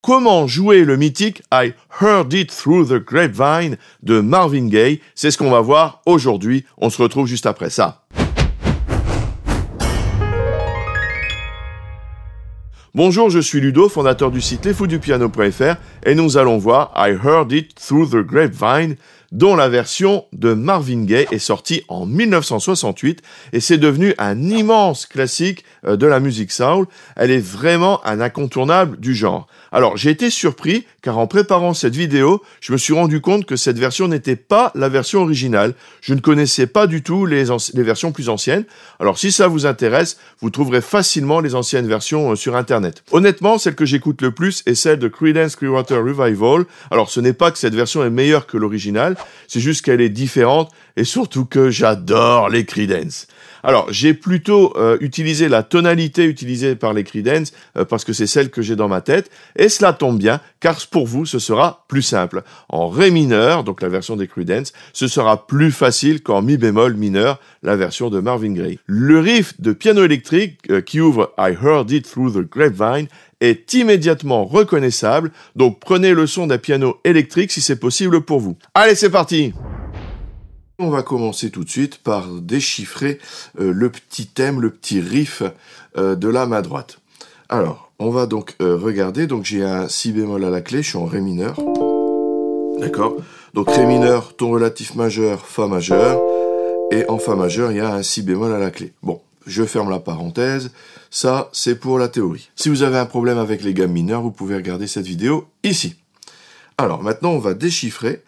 comment jouer le mythique I Heard It Through the Grapevine de Marvin Gaye. C'est ce qu'on va voir aujourd'hui. On se retrouve juste après ça. Bonjour, je suis Ludo, fondateur du site lesfoudupiano.fr et nous allons voir I Heard It Through the Grapevine, dont la version de Marvin Gaye est sortie en 1968 et c'est devenu un immense classique de la musique soul. Elle est vraiment un incontournable du genre. Alors, j'ai été surpris car en préparant cette vidéo, je me suis rendu compte que cette version n'était pas la version originale. Je ne connaissais pas du tout les versions plus anciennes. Alors, si ça vous intéresse, vous trouverez facilement les anciennes versions sur Internet. Honnêtement, celle que j'écoute le plus est celle de Creedence Clearwater Revival. Alors, ce n'est pas que cette version est meilleure que l'original, c'est juste qu'elle est différente et surtout que j'adore les Creedence. Alors, j'ai plutôt utilisé la tonalité utilisée par les Creedence parce que c'est celle que j'ai dans ma tête et cela tombe bien car pour vous, ce sera plus simple. En Ré mineur, donc la version des Creedence, ce sera plus facile qu'en Mi bémol mineur, la version de Marvin Gaye. Le riff de piano électrique qui ouvre I Heard It Through the Grapevine est immédiatement reconnaissable, donc prenez le son d'un piano électrique si c'est possible pour vous. Allez, c'est parti! On va commencer tout de suite par déchiffrer le petit thème, le petit riff de la main droite. Alors, on va donc regarder, donc j'ai un si bémol à la clé, je suis en Ré mineur, d'accord? Donc Ré mineur, ton relatif majeur, Fa majeur, et en Fa majeur, il y a un si bémol à la clé. Bon. Je ferme la parenthèse, ça c'est pour la théorie. Si vous avez un problème avec les gammes mineures, vous pouvez regarder cette vidéo ici. Alors maintenant on va déchiffrer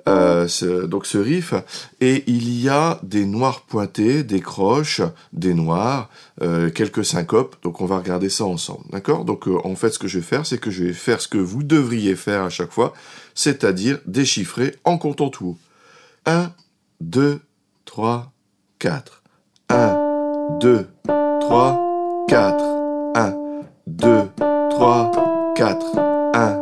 ce riff et il y a des noirs pointés, des croches, des noirs, quelques syncopes, donc on va regarder ça ensemble, d'accord? Donc en fait ce que je vais faire, c'est que je vais faire ce que vous devriez faire à chaque fois, c'est-à-dire déchiffrer en comptant tout haut. 1, 2, 3, 4. 1, 2, 3, 4, 1, 2, 3, 4, 1,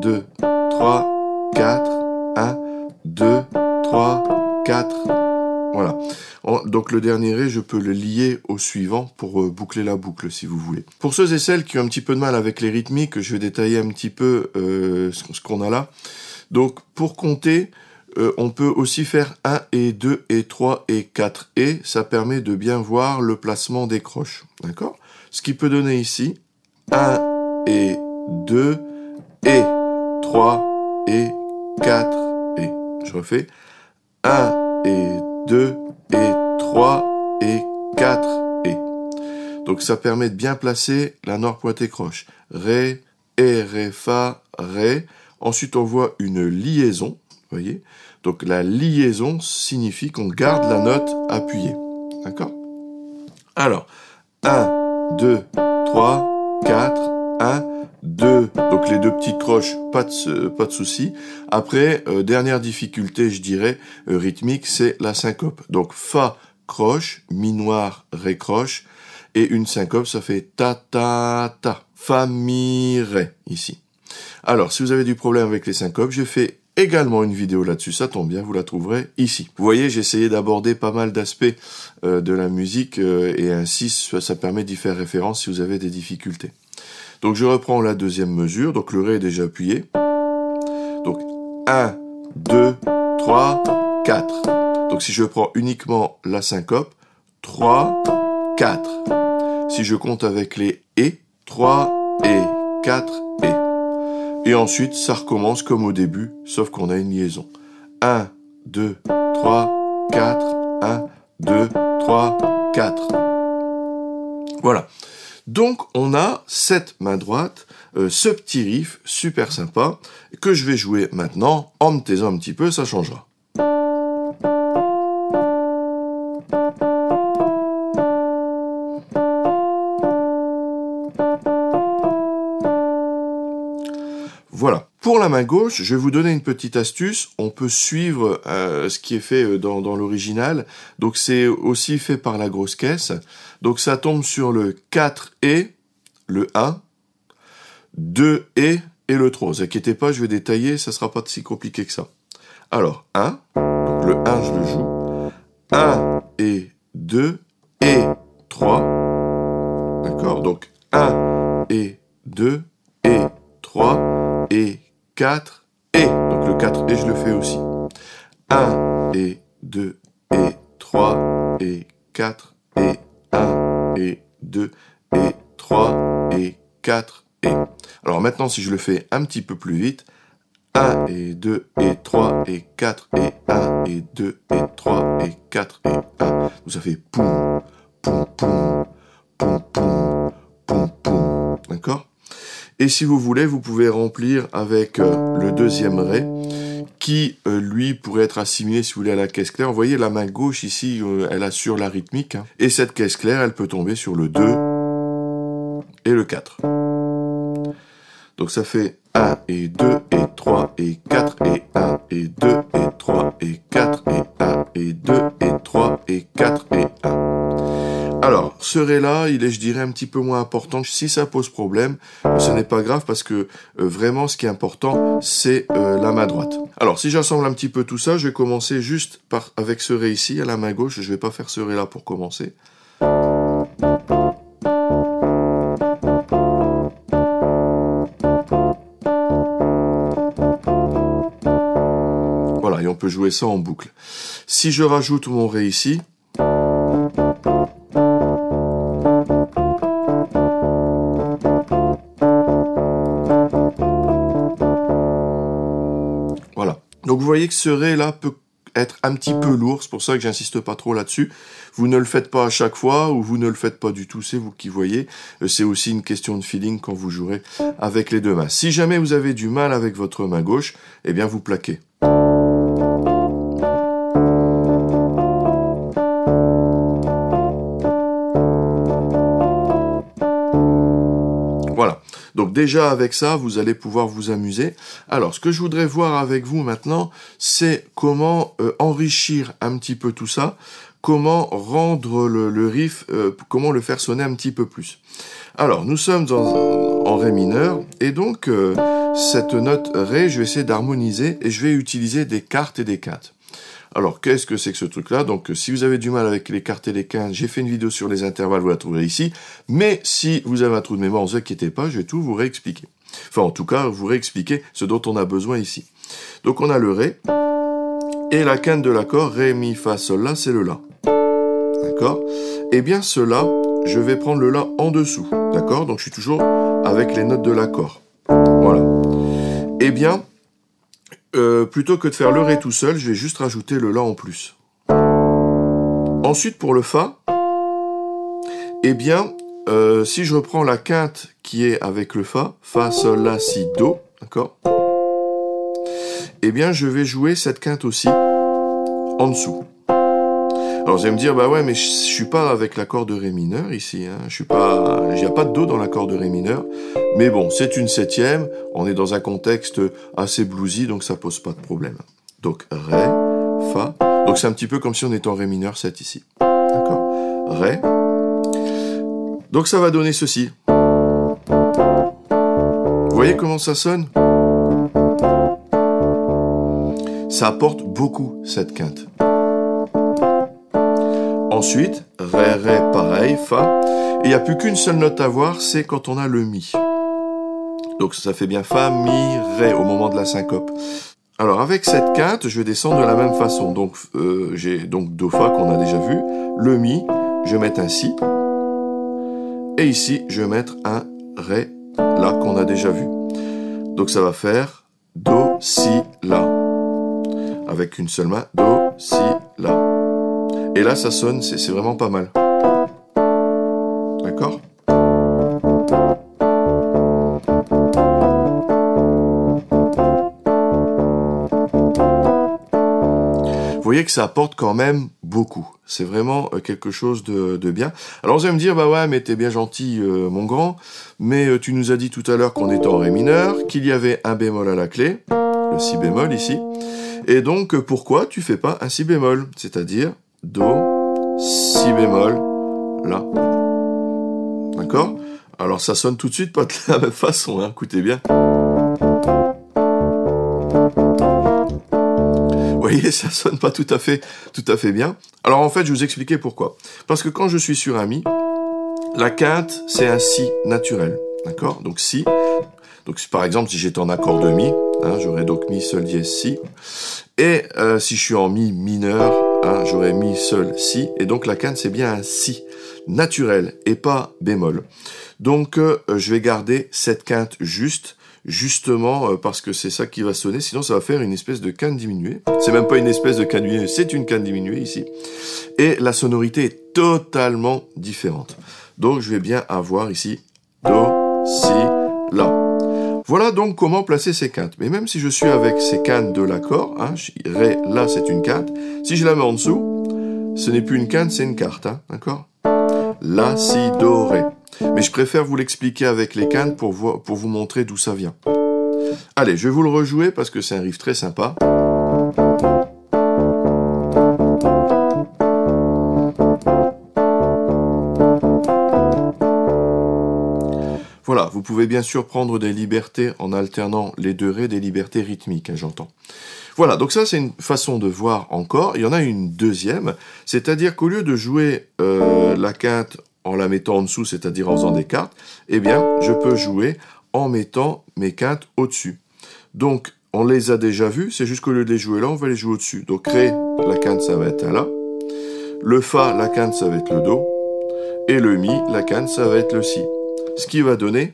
2, 3, 4, 1, 2, 3, 4, voilà. Donc le dernier Ré, je peux le lier au suivant pour boucler la boucle si vous voulez. Pour ceux et celles qui ont un petit peu de mal avec les rythmiques, je vais détailler un petit peu ce qu'on a là. Donc pour compter, on peut aussi faire 1 et 2 et 3 et 4 et ça permet de bien voir le placement des croches, d'accord? Ce qui peut donner ici 1 et 2 et 3 et 4 et. Je refais 1 et 2 et 3 et 4 et. Donc ça permet de bien placer la noire pointée croche. Ré, et Ré, Fa, Ré. Ensuite on voit une liaison, vous voyez? Donc la liaison signifie qu'on garde la note appuyée. D'accord? Alors, 1, 2, 3, 4, 1, 2. Donc les deux petites croches, pas de souci. Après, dernière difficulté, je dirais, rythmique, c'est la syncope. Donc Fa, croche, Mi noir, Ré, croche. Et une syncope, ça fait ta, ta, ta. Fa, Mi, Ré, ici. Alors, si vous avez du problème avec les syncopes, j'ai fait également une vidéo là-dessus, ça tombe bien, vous la trouverez ici. Vous voyez, j'ai essayé d'aborder pas mal d'aspects de la musique et ainsi ça permet d'y faire référence si vous avez des difficultés. Donc je reprends la deuxième mesure, donc le Ré est déjà appuyé. Donc 1, 2, 3, 4. Donc si je prends uniquement la syncope, 3, 4. Si je compte avec les et, 3 et 4 et. Et ensuite, ça recommence comme au début, sauf qu'on a une liaison. 1, 2, 3, 4, 1, 2, 3, 4. Voilà. Donc, on a cette main droite, ce petit riff super sympa, que je vais jouer maintenant, en me taisant un petit peu, ça changera. Voilà. Pour la main gauche, je vais vous donner une petite astuce. On peut suivre ce qui est fait dans l'original. Donc c'est aussi fait par la grosse caisse. Donc ça tombe sur le 4 et, le 1, 2 et le 3. Ne vous inquiétez pas, je vais détailler, ça sera pas si compliqué que ça. Alors, 1, donc le 1 je le joue. 1 et 2 et 3. D'accord? Donc 1 et 2 et 3. et 4 et. Donc le 4 et je le fais aussi. 1 et 2 et 3 et 4 et 1 et 2 et 3 et 4 et. Alors maintenant si je le fais un petit peu plus vite, 1 et 2 et 3 et 4 et 1 et 2 et 3 et 4 et 1. Donc ça fait poum, poum, poum, poum, poum, poum, poum. D'accord? Et si vous voulez, vous pouvez remplir avec le deuxième ré qui, lui, pourrait être assimilé, si vous voulez, à la caisse claire. Vous voyez, la main gauche, ici, elle assure la rythmique. Hein. Et cette caisse claire, elle peut tomber sur le 2 et le 4. Donc ça fait 1 et 2 et 3 et 4 et 1 et 2 et 3 et 4 et 1 et 2 et 3 et 4 et 1. Alors, ce ré-là, il est, je dirais, un petit peu moins important. Si ça pose problème, ce n'est pas grave parce que vraiment, ce qui est important, c'est la main droite. Alors, si j'assemble un petit peu tout ça, je vais commencer juste avec ce ré ici, à la main gauche. Je ne vais pas faire ce ré-là pour commencer. Voilà, et on peut jouer ça en boucle. Si je rajoute mon ré ici, voilà. Donc vous voyez que ce ré-là peut être un petit peu lourd, c'est pour ça que j'insiste pas trop là-dessus. Vous ne le faites pas à chaque fois, ou vous ne le faites pas du tout, c'est vous qui voyez. C'est aussi une question de feeling quand vous jouerez avec les deux mains. Si jamais vous avez du mal avec votre main gauche, eh bien vous plaquez. Voilà. Donc déjà avec ça, vous allez pouvoir vous amuser. Alors, ce que je voudrais voir avec vous maintenant, c'est comment enrichir un petit peu tout ça, comment rendre le riff, comment le faire sonner un petit peu plus. Alors, nous sommes en ré mineur, et donc cette note ré, je vais essayer d'harmoniser, et je vais utiliser des quartes et des quintes. Alors, qu'est-ce que c'est que ce truc-là? Donc, si vous avez du mal avec les quartes et les quintes, j'ai fait une vidéo sur les intervalles, vous la trouverez ici. Mais si vous avez un trou de mémoire, ne vous inquiétez pas, je vais tout vous réexpliquer. Enfin, en tout cas, vous réexpliquer ce dont on a besoin ici. Donc, on a le ré, et la quinte de l'accord, ré, mi, fa, sol, la, c'est le la. D'accord? Eh bien, ce la, je vais prendre le la en dessous. D'accord? Donc, je suis toujours avec les notes de l'accord. Voilà. Eh bien, plutôt que de faire le ré tout seul, je vais juste rajouter le la en plus. Ensuite, pour le fa, eh bien, si je reprends la quinte qui est avec le fa, fa, sol, la, si, do, d'accord? Eh bien, je vais jouer cette quinte aussi en dessous. Alors, vous allez me dire, bah ouais, mais je suis pas avec l'accord de ré mineur ici, hein. Je suis pas, il n'y a pas de do dans l'accord de ré mineur. Mais bon, c'est une septième. On est dans un contexte assez bluesy, donc ça pose pas de problème. Donc, ré, fa. Donc, c'est un petit peu comme si on était en ré mineur 7 ici. D'accord? Ré. Donc, ça va donner ceci. Vous voyez comment ça sonne? Ça apporte beaucoup, cette quinte. Ensuite, ré, ré, pareil, fa. Et il n'y a plus qu'une seule note à voir, c'est quand on a le mi. Donc ça fait bien fa, mi, ré au moment de la syncope. Alors avec cette quinte, je vais descendre de la même façon. Donc j'ai donc do, fa qu'on a déjà vu. Le mi, je vais mettre un si. Et ici, je vais mettre un ré, la qu'on a déjà vu. Donc ça va faire do, si, la. Avec une seule main, do, si, la. Et là, ça sonne, c'est vraiment pas mal. D'accord? Vous voyez que ça apporte quand même beaucoup. C'est vraiment quelque chose de bien. Alors vous allez me dire, bah ouais, mais t'es bien gentil, mon grand, mais tu nous as dit tout à l'heure qu'on était en ré mineur, qu'il y avait un bémol à la clé, le si bémol ici, et donc pourquoi tu fais pas un si bémol, c'est-à-dire do, si bémol, la. D'accord? Alors ça sonne tout de suite pas de la même façon, hein, écoutez bien. Vous voyez, ça sonne pas tout à fait bien. Alors en fait, je vais vous expliquer pourquoi. Parce que quand je suis sur un mi, la quinte, c'est un si naturel. D'accord? Donc si. Donc par exemple, si j'étais en accord de mi, hein, j'aurais donc mi, sol, dièse, si. Et si je suis en mi mineur, hein, j'aurais mi, sol, si. Et donc la quinte, c'est bien un si naturel et pas bémol. Donc je vais garder cette quinte juste, justement parce que c'est ça qui va sonner, sinon ça va faire une espèce de quinte diminuée. C'est même pas une espèce de quinte diminuée, c'est une quinte diminuée ici. Et la sonorité est totalement différente. Donc je vais bien avoir ici do, si, la. Voilà donc comment placer ces quintes. Mais même si je suis avec ces quintes de l'accord, hein, ré, la c'est une quinte, si je la mets en dessous, ce n'est plus une quinte, c'est une quarte, hein, d'accord? La, si, do, ré. Mais je préfère vous l'expliquer avec les quintes pour vous montrer d'où ça vient. Allez, je vais vous le rejouer parce que c'est un riff très sympa. Voilà, vous pouvez bien sûr prendre des libertés en alternant les deux rés, des libertés rythmiques, hein, j'entends. Voilà, donc ça c'est une façon de voir encore. Il y en a une deuxième, c'est-à-dire qu'au lieu de jouer la quinte en la mettant en dessous, c'est-à-dire en faisant des quartes, eh bien, je peux jouer en mettant mes quintes au-dessus. Donc, on les a déjà vues, c'est juste qu'au lieu de les jouer là, on va les jouer au-dessus. Donc, ré, la quinte, ça va être un la. Le fa, la quinte, ça va être le do. Et le mi, la quinte, ça va être le si. Ce qui va donner...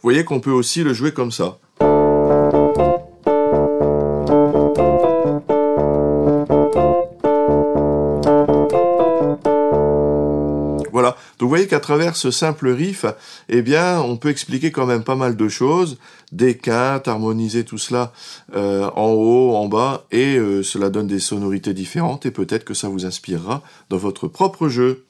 Vous voyez qu'on peut aussi le jouer comme ça. Voilà, donc vous voyez qu'à travers ce simple riff, eh bien, on peut expliquer quand même pas mal de choses, des quintes, harmoniser tout cela en haut, en bas, et cela donne des sonorités différentes, et peut-être que ça vous inspirera dans votre propre jeu.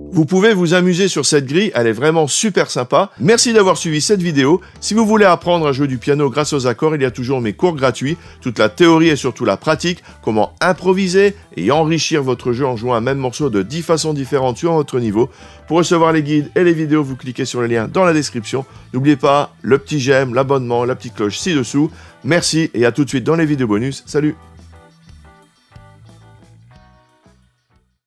Vous pouvez vous amuser sur cette grille, elle est vraiment super sympa. Merci d'avoir suivi cette vidéo. Si vous voulez apprendre à jouer du piano grâce aux accords, il y a toujours mes cours gratuits, toute la théorie et surtout la pratique, comment improviser et enrichir votre jeu en jouant un même morceau de 10 façons différentes sur votre niveau. Pour recevoir les guides et les vidéos, vous cliquez sur le lien dans la description. N'oubliez pas le petit j'aime, l'abonnement, la petite cloche ci-dessous. Merci et à tout de suite dans les vidéos bonus. Salut!